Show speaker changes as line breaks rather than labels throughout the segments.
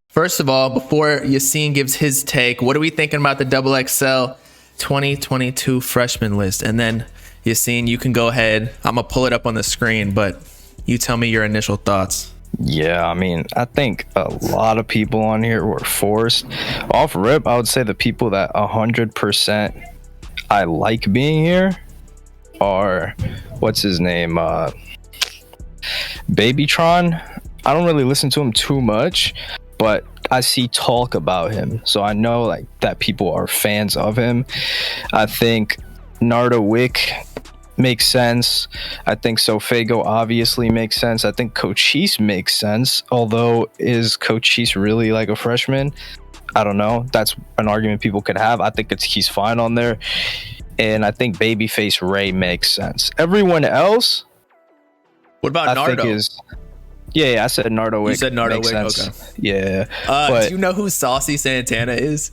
First of all, before Yassine gives his take, what are we thinking about the XXL 2022 freshman list? And then Yassine, you can go ahead. I'm gonna pull it up on the screen, but you tell me your initial thoughts.
Yeah, I mean, I think a lot of people on here were forced. Off rip, I would say the people that 100% I like being here are, what's his name? Babytron. I don't really listen to him too much, but I see talk about him, so I know like that people are fans of him. I think Narda Wick makes sense. I think Sofago obviously makes sense. I think Cochise makes sense, although is Cochise really like a freshman? I don't know. That's an argument people could have. I think he's fine on there. And I think Babyface Ray makes sense. Everyone else,
what about Nardo?
I said Nardo Wick.
You said Nardo Wick,
sense.
Okay.
Yeah. But,
do you know who Saucy Santana is?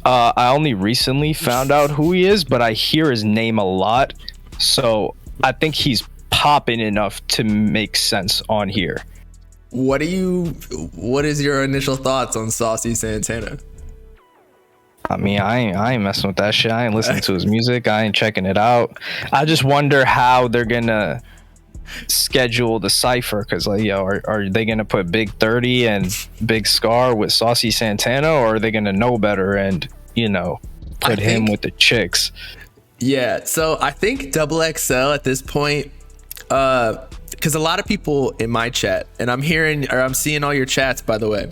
I only recently found out who he is, but I hear his name a lot. So I think he's popping enough to make sense on here.
What is your initial thoughts on Saucy Santana?
I mean, I ain't messing with that shit. I ain't listening to his music. I ain't checking it out. I just wonder how they're gonna schedule the cipher, because like, are they gonna put Big 30 and Big Scar with Saucy Santana, or are they gonna know better and put him with the chicks?
Yeah, so I think XXL at this point, because a lot of people in my chat, and I'm seeing all your chats, by the way,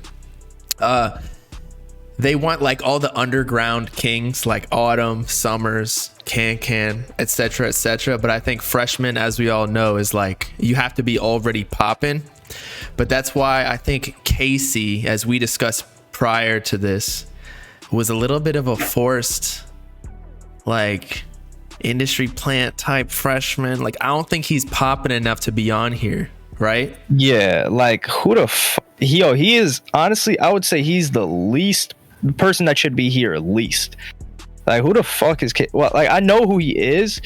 they want like all the underground kings like Autumn, Summers, Can, etc. But I think freshman, as we all know, is like you have to be already popping. But that's why I think Casey, as we discussed prior to this, was a little bit of a forced like industry plant type freshman. Like I don't think he's popping enough to be on here, right?
Yeah, like who the he is, honestly, I would say he's the person that should be here least. Like who the fuck is well, like I know who he is,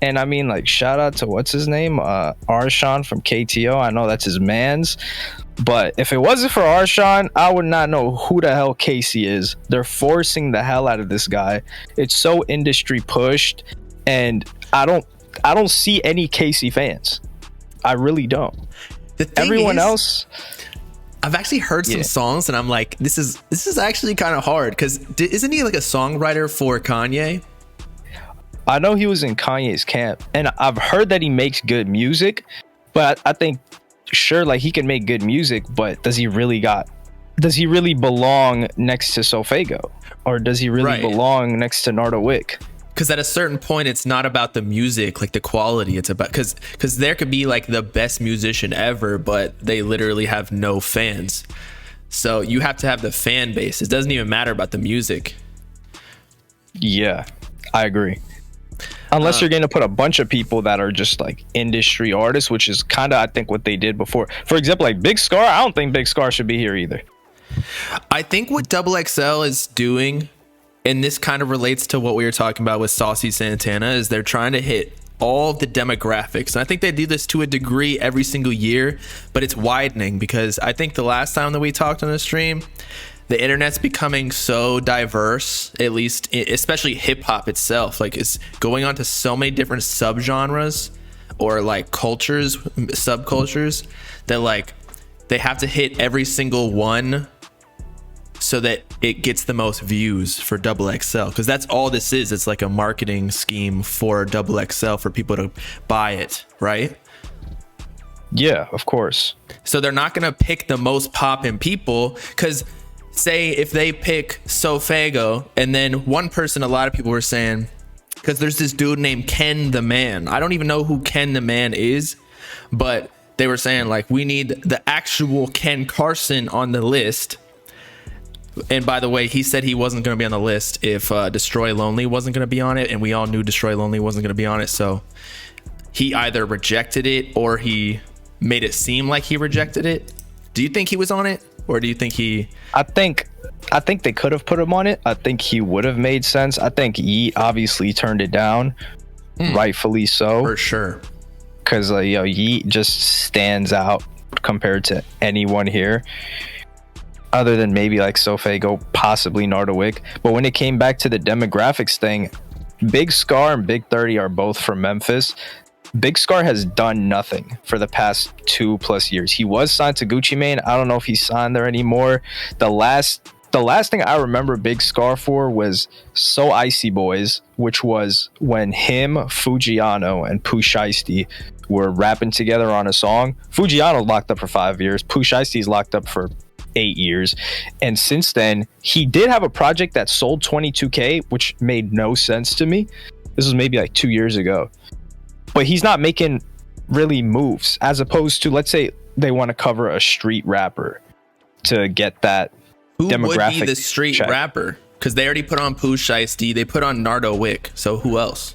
and I mean like shout out to what's his name, Arshawn from KTO. I know that's his man's, but if it wasn't for Arshawn, I would not know who the hell Casey is. They're forcing the hell out of this guy. It's so industry pushed, and I don't see any Casey fans. I really don't. Everyone else,
I've actually heard some songs and I'm like, this is actually kind of hard, because isn't he like a songwriter for Kanye?
I know he was in Kanye's camp, and I've heard that he makes good music, but I think sure, like he can make good music, but does he really belong next to Sofago, or does he really belong next to Nardo Wick?
Because at a certain point, it's not about the music, like the quality. It's about because there could be like the best musician ever, but they literally have no fans. So you have to have the fan base. It doesn't even matter about the music.
Yeah, I agree. Unless you're going to put a bunch of people that are just like industry artists, which is kind of, I think, what they did before. For example, like Big Scar, I don't think Big Scar should be here either.
I think what XXL is doing, and this kind of relates to what we were talking about with Saucy Santana, is they're trying to hit all the demographics. And I think they do this to a degree every single year, but it's widening, because I think the last time that we talked on the stream, the internet's becoming so diverse, at least, especially hip hop itself. Like it's going on to so many different subgenres or like cultures, subcultures, that like they have to hit every single one so that it gets the most views for XXL, because that's all this is. It's like a marketing scheme for XXL for people to buy it, right?
Yeah, of course.
So they're not gonna pick the most poppin' people, because say if they pick Sofago, and then one person, a lot of people were saying, because there's this dude named Ken the Man. I don't even know who Ken the Man is, but they were saying like we need the actual Ken Carson on the list. And by the way, he said he wasn't going to be on the list if Destroy Lonely wasn't going to be on it, and we all knew Destroy Lonely wasn't going to be on it. So he either rejected it or he made it seem like he rejected it. Do you think he was on it, or do you think he?
I think they could have put him on it. I think he would have made sense. I think Yeet obviously turned it down, rightfully so,
for sure.
Because Yeet just stands out compared to anyone here, other than maybe like Sofego, possibly Nardowick. But when it came back to the demographics thing, Big Scar and Big 30 are both from Memphis. Big Scar has done nothing for the past 2+ years. He was signed to Gucci Mane. I don't know if he's signed there anymore. The last thing I remember Big Scar for was So Icy Boys, which was when him, Fujiano, and Pooh Shiesty were rapping together on a song. Fujiano's locked up for 5 years. Pooh Shiesty's locked up for 8 years. And since then, he did have a project that sold 22K, which made no sense to me. This was maybe like 2 years ago. But he's not making really moves, as opposed to, let's say they want to cover a street rapper to get that demographic. Who would be
the street rapper? Because they already put on Pooh Shiesty, they put on Nardo Wick. So who else?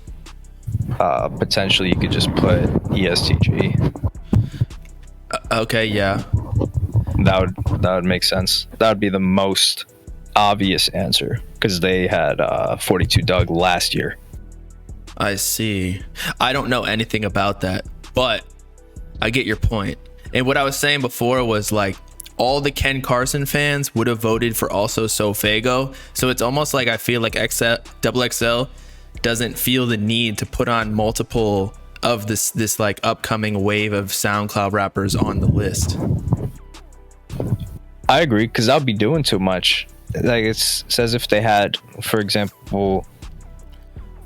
Potentially you could just put ESTG.
Okay, yeah.
That would make sense. That would be the most obvious answer, because they had 42 Doug last year.
I see. I don't know anything about that, but I get your point. And what I was saying before was like all the Ken Carson fans would have voted for also Sofego. So it's almost like I feel like XXL doesn't feel the need to put on multiple of this like upcoming wave of SoundCloud rappers on the list.
I agree, because I'll be doing too much. Like it's as if they had, for example,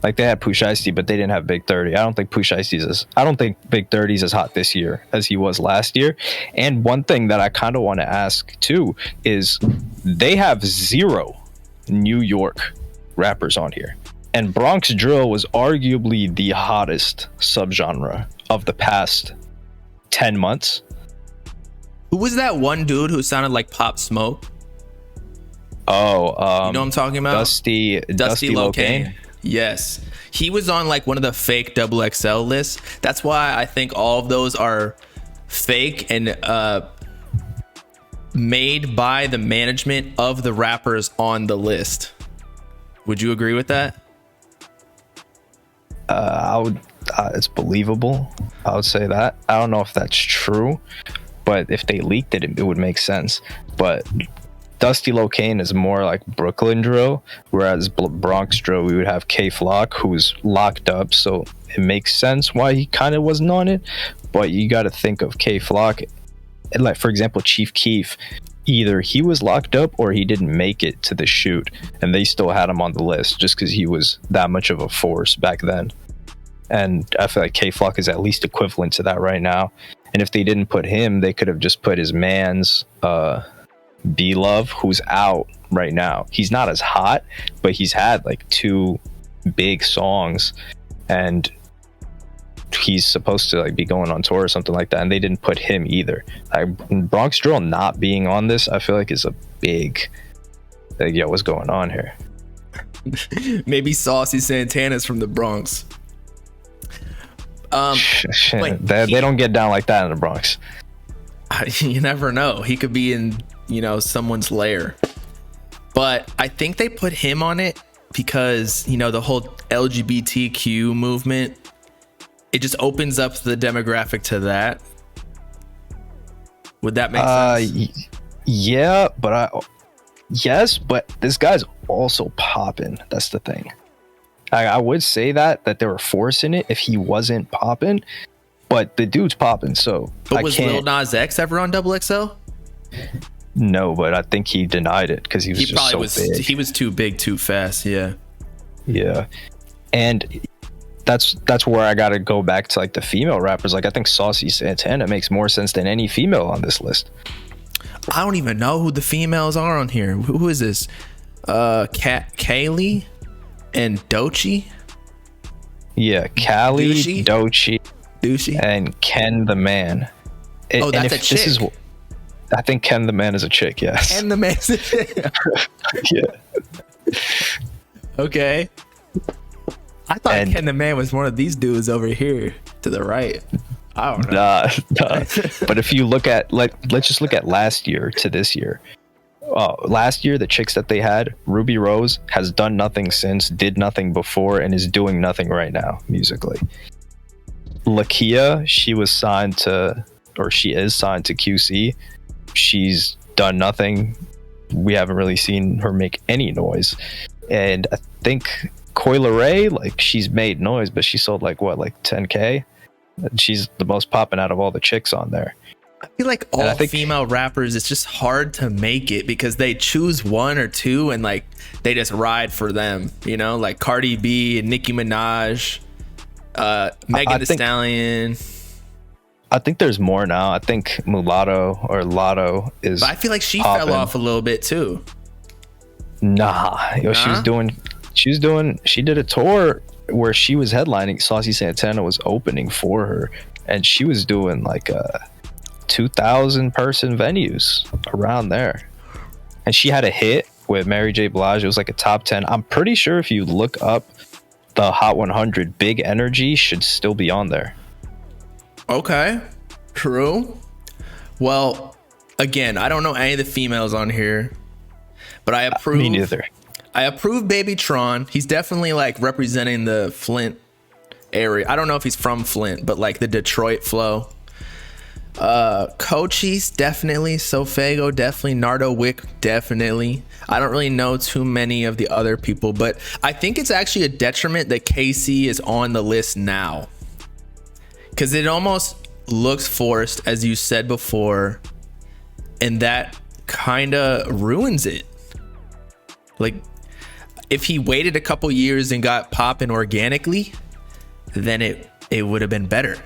like they had Pooh Shiesty, but they didn't have Big 30. I don't think Big 30's as hot this year as he was last year. And one thing that I kind of want to ask too is they have 0 New York rappers on here. And Bronx drill was arguably the hottest subgenre of the past 10 months.
Who was that one dude who sounded like Pop Smoke?
Oh,
you know what I'm talking about?
Dusty Locane.
Yes, he was on like one of the fake XXL lists. That's why I think all of those are fake and made by the management of the rappers on the list. Would you agree with that?
I would. It's believable. I would say that. I don't know if that's true, but if they leaked it, it would make sense. But Dusty Locane is more like Brooklyn drill, whereas Bronx drill, we would have K Flock, who's locked up, so it makes sense why he kind of wasn't on it. But you got to think of K Flock, like for example, Chief Keef. Either he was locked up or he didn't make it to the shoot, and they still had him on the list just because he was that much of a force back then. And I feel like K Flock is at least equivalent to that right now. And if they didn't put him, they could have just put his man's B Love, who's out right now. He's not as hot, but he's had like 2 big songs, and he's supposed to like be going on tour or something like that, and they didn't put him either. Bronx drill not being on this, I feel like is a big like, yo, what's going on here?
Maybe Saucy Santana's from the Bronx.
They don't get down like that in the Bronx.
You never know. He could be in, someone's lair. But I think they put him on it because, the whole LGBTQ movement, it just opens up the demographic to that. Would that make sense?
Yeah, yes, but this guy's also popping. That's the thing. I would say that they were forcing it if he wasn't popping, but the dude's popping. So,
but was Lil Nas X ever on XXL?
No, but I think he denied it because he was just so big.
He was too big, too fast. Yeah. And that's where I got to go back to like the female rappers. Like I think Saucy Santana makes more sense than any female on this list. I don't even know who the females are on here. Who is this? Kaylee and Doechii.
Yeah, Cali, Doechii, and Ken the Man.
That's a chick.
I think Ken the Man is a chick. Yes.
Ken the Man's a chick.
Yeah.
Okay. I thought Ken the Man was one of these dudes over here to the right. I don't know.
Nah. But if you look at let's just look at last year to this year. Last year, the chicks that they had, Ruby Rose has done nothing since, did nothing before, and is doing nothing right now musically. Lakia, she was signed to or she is signed to QC. She's done nothing. We haven't really seen her make any noise. And I think Coyle Ray, like, she's made noise, but she sold like 10K. She's the most popping out of all the chicks on there.
I feel like all female rappers, it's just hard to make it because they choose one or two and like they just ride for them, you know, like Cardi B and Nicki Minaj, Megan Thee Stallion.
I think there's more now. I think Mulatto or Lotto is.
But I feel like she
popping.
fell off a little bit too.
Nah? She did a tour where she was headlining. Saucy Santana was opening for her, and she was doing like 2,000 person venues around there. And she had a hit with Mary J. Blige. It was like a top 10. I'm pretty sure if you look up the Hot 100, Big Energy should still be on there.
Okay, true. Well, again, I don't know any of the females on here, but I approve.
Me neither.
I approve Baby Tron. He's definitely like representing the Flint area. I don't know if he's from Flint, but like the Detroit flow. Cochise, definitely. Sofago, definitely. Nardo Wick, definitely. I don't really know too many of the other people, but I think it's actually a detriment that KC is on the list now. Because it almost looks forced, as you said before, and that kind of ruins it. Like, if he waited a couple years and got popping organically, then it would have been better,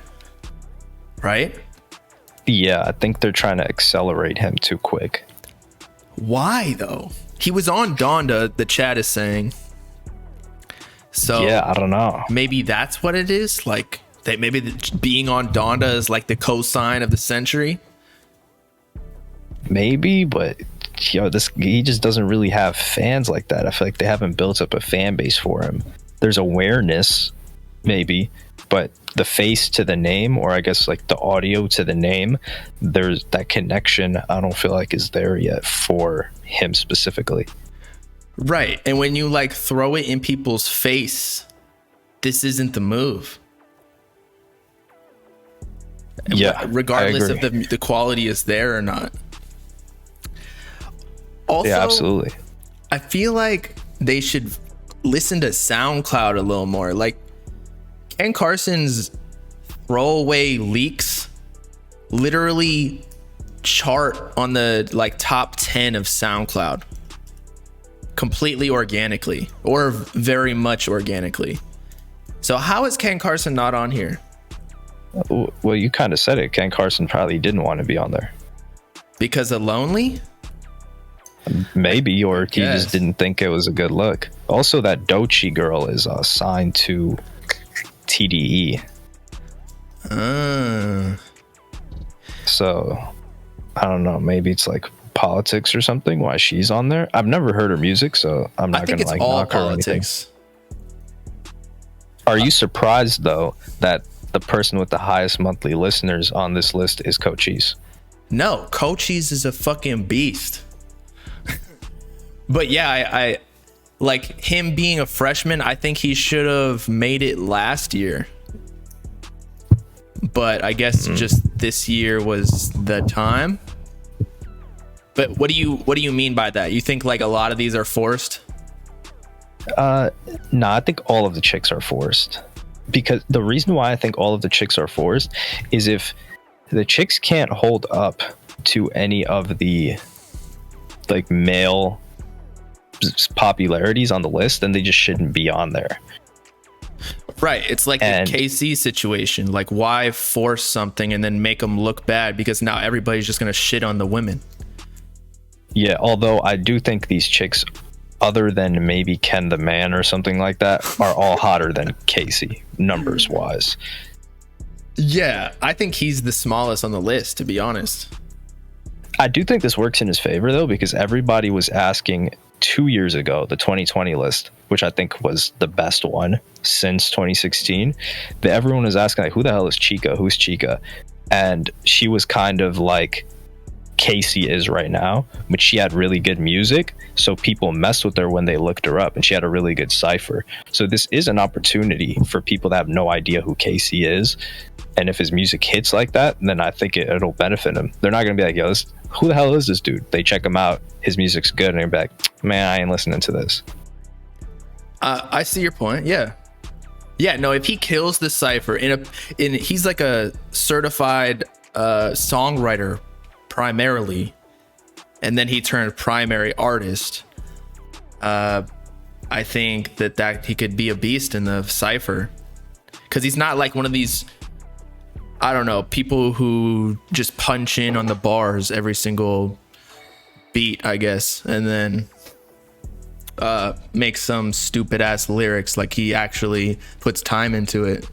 right?
Yeah, I think they're trying to accelerate him too quick.
Why, though? He was on Donda, the chat is saying. So
yeah, I don't know. Maybe
that's what it is. Like, that maybe being on Donda is like the cosign of the century.
Maybe, but he just doesn't really have fans like that. I feel like they haven't built up a fan base for him. There's awareness, maybe, but the face to the name, or I guess like the audio to the name, there's that connection I don't feel like is there yet for him specifically.
Right. And when you like throw it in people's face, this isn't the move.
Yeah,
regardless if the quality is there or not. Also,
yeah, absolutely.
I feel like they should listen to SoundCloud a little more. Like, Ken Carson's throwaway leaks literally chart on the like top 10 of SoundCloud completely organically, or very much organically. So how is Ken Carson not on here?
Well, you kind of said it. Ken Carson probably didn't want to be on there.
Because of Lonely?
Maybe, or he just didn't think it was a good look. Also, that Doechii girl is signed to TDE. So, I don't know. Maybe it's like politics or something, why she's on there. I've never heard her music, so I'm not going to like knock her or anything. Are you surprised, though, that the person with the highest monthly listeners on this list is Cochise?
No, Cochise is a fucking beast. But yeah, I like him being a freshman. I think he should have made it last year. But I guess just this year was the time. But what do you mean by that? You think like a lot of these are forced?
No, I think all of the chicks are forced. Because the reason why I think all of the chicks are forced is if the chicks can't hold up to any of the like male popularities on the list, then they just shouldn't be on there.
Right. It's like the KC situation. Like, why force something and then make them look bad because now everybody's just going to shit on the women?
Yeah, although I do think these chicks, other than maybe Ken the Man or something like that, are all hotter than Casey, numbers wise.
Yeah, I think he's the smallest on the list, to be honest.
I do think this works in his favor, though, because everybody was asking 2 years ago, the 2020 list, which I think was the best one since 2016, that everyone was asking, like, who the hell is Chica? Who's Chica? And she was kind of like Casey is right now, but she had really good music, so people messed with her when they looked her up, and she had a really good cipher. So this is an opportunity for people that have no idea who Casey is, and if his music hits like that, then I think it'll benefit him. They're not gonna be like, yo, who the hell is this dude? They check him out, his music's good, and they're like, man, I ain't listening to this.
I see your point. Yeah. No, if he kills the cipher he's like a certified songwriter primarily, and then he turned primary artist. I think that he could be a beast in the cipher, because he's not like one of these, I don't know, people who just punch in on the bars every single beat, I guess, and then make some stupid ass lyrics. Like, he actually puts time into it.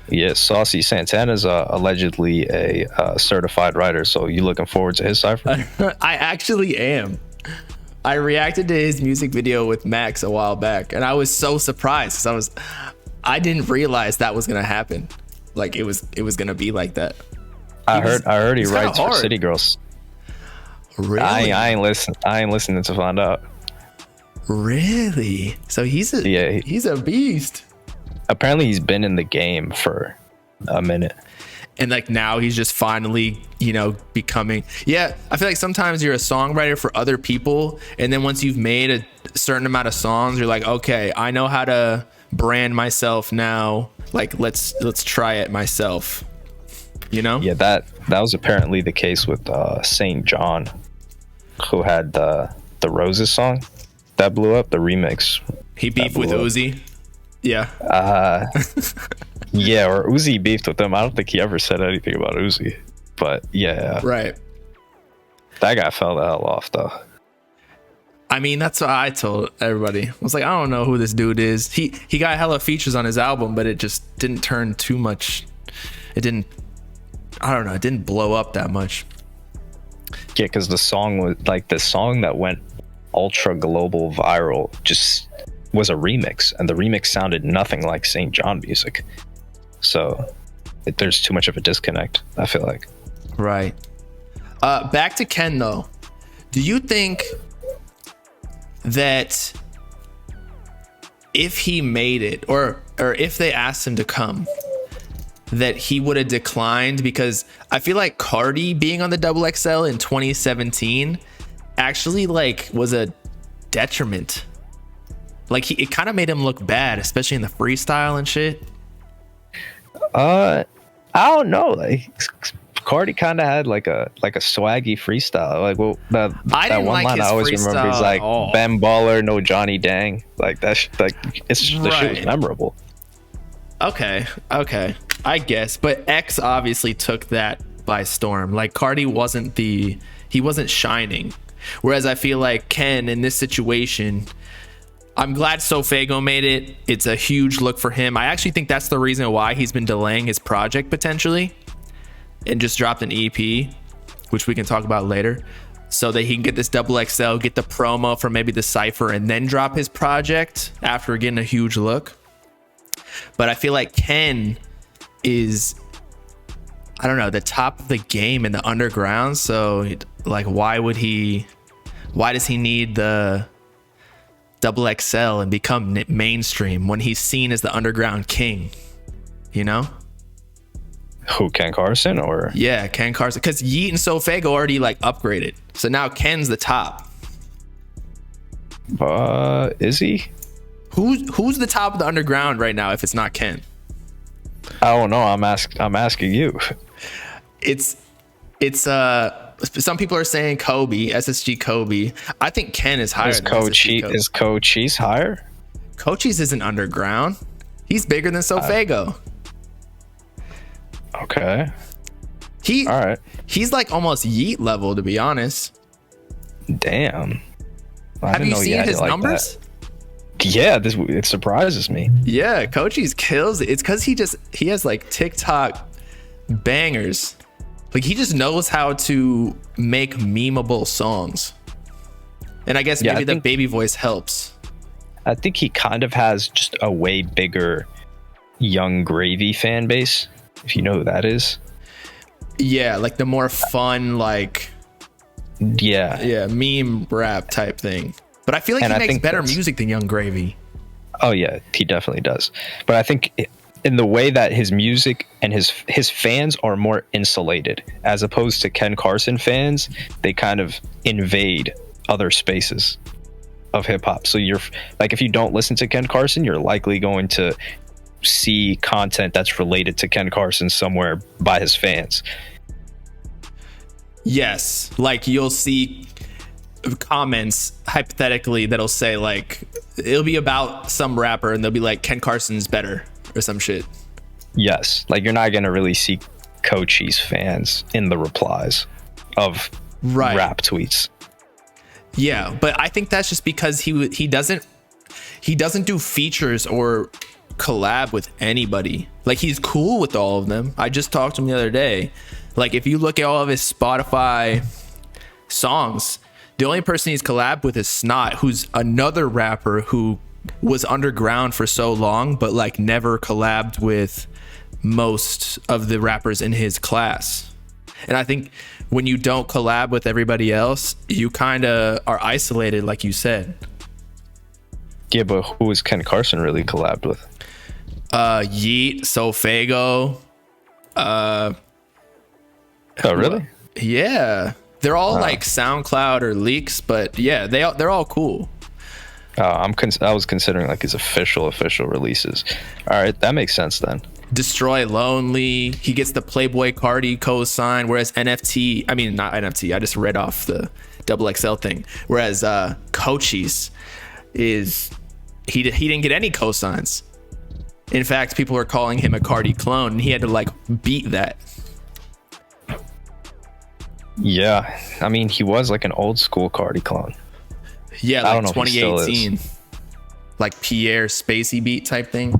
Yeah, Saucy Santana is allegedly a certified writer, so you looking forward to his cipher?
I actually am. I reacted to his music video with Max a while back, and I was so surprised because I didn't realize that was gonna happen. Like, it was gonna be like that.
I heard he writes for City Girls.
Really?
I ain't listening to find out.
Really? So he's a beast.
Apparently he's been in the game for a minute,
and like now he's just finally, becoming. Yeah, I feel like sometimes you're a songwriter for other people, and then once you've made a certain amount of songs, you're like, okay, I know how to brand myself now. Like, let's try it myself. Yeah,
that was apparently the case with St. John, who had the Roses song that blew up, the remix.
He beefed with Uzi. Yeah.
Yeah, or Uzi beefed with him. I don't think he ever said anything about Uzi, but yeah.
Right.
That guy fell the hell off, though.
I mean, that's what I told everybody. I was like, I don't know who this dude is. He got hella features on his album, but it just didn't turn too much. It didn't blow up that much.
Yeah, because the song was like the song that went ultra global viral just was a remix, and the remix sounded nothing like St. John music. So there's too much of a disconnect, I feel like.
Right. Back to Ken, though. Do you think that if he made it, or if they asked him to come, that he would have declined? Because I feel like Cardi being on the XXL in 2017 actually was a detriment. Like, it kind of made him look bad, especially in the freestyle and shit.
I don't know. Like, Cardi kind of had like a swaggy freestyle. Like, well, that one
like
line I always remember is like, "Ben Baller, no Johnny Dang." Like that. The shit was memorable.
Okay, I guess. But X obviously took that by storm. Like, Cardi wasn't shining. Whereas I feel like Ken in this situation, I'm glad Sofago made it. It's a huge look for him. I actually think that's the reason why he's been delaying his project potentially, and just dropped an EP, which we can talk about later, so that he can get this XXL, get the promo for maybe the cypher, and then drop his project after getting a huge look. But I feel like Ken is, I don't know, the top of the game in the underground. So like, why does he need the XXL and become mainstream when he's seen as the underground king?
Who, Ken Carson? Or
yeah, Ken Carson, because Yeet and Sofago already upgraded, so now Ken's the top.
Is he?
Who's the top of the underground right now if it's not Ken?
I don't know. I'm asking you.
It's some people are saying Kobe, SSG Kobe. I think Ken is higher than SSG Kobe.
Is Cochise higher?
Cochise isn't underground. He's bigger than Sofago.
Okay.
All right. He's like almost Yeet level, to be honest.
Damn.
Have you seen his numbers?
Yeah, it surprises me.
Yeah, Cochise kills it. It's because he has TikTok bangers. Like, he just knows how to make memeable songs. And I guess maybe the baby voice helps.
I think he kind of has just a way bigger Young Gravy fan base, if you know who that is.
Yeah, like the more fun, like
Yeah.
meme rap type thing. But I feel like
And
he
I
makes
think
better
that's-
music than Young Gravy.
Oh yeah, he definitely does. But I think in the way that his music and his fans are more insulated, as opposed to Ken Carson fans, they kind of invade other spaces of hip hop. So you're like, if you don't listen to Ken Carson, you're likely going to see content that's related to Ken Carson somewhere by his fans.
Yes, like you'll see comments hypothetically that'll say like it'll be about some rapper and they'll be like Ken Carson's better or some shit.
Yes, like you're not going to really see Cochise fans in the replies of rap tweets.
Yeah, but I think that's just because he doesn't do features or collab with anybody. Like he's cool with all of them. I just talked to him the other day. Like if you look at all of his Spotify songs, the only person he's collabed with is Snot, who's another rapper who was underground for so long, but like never collabed with most of the rappers in his class. And I think when you don't collab with everybody else, you kind of are isolated, like you said.
Yeah, but who is Ken Carson really collabed with?
Yeet, Sofago.
Oh, really?
Yeah, they're all like SoundCloud or leaks, but yeah, they're all cool.
I was considering like his official releases. All right, that makes sense then.
Destroy Lonely. He gets the Playboy Cardi co-sign, whereas NFT, I mean not NFT, I just read off the XXL thing. Whereas Cochise is he didn't get any co-signs. In fact, people were calling him a Cardi clone, and he had to like beat that.
Yeah, I mean he was like an old school Cardi clone.
Yeah,
I
like
don't know if he still is.
2018, like Pierre Spacey beat type thing.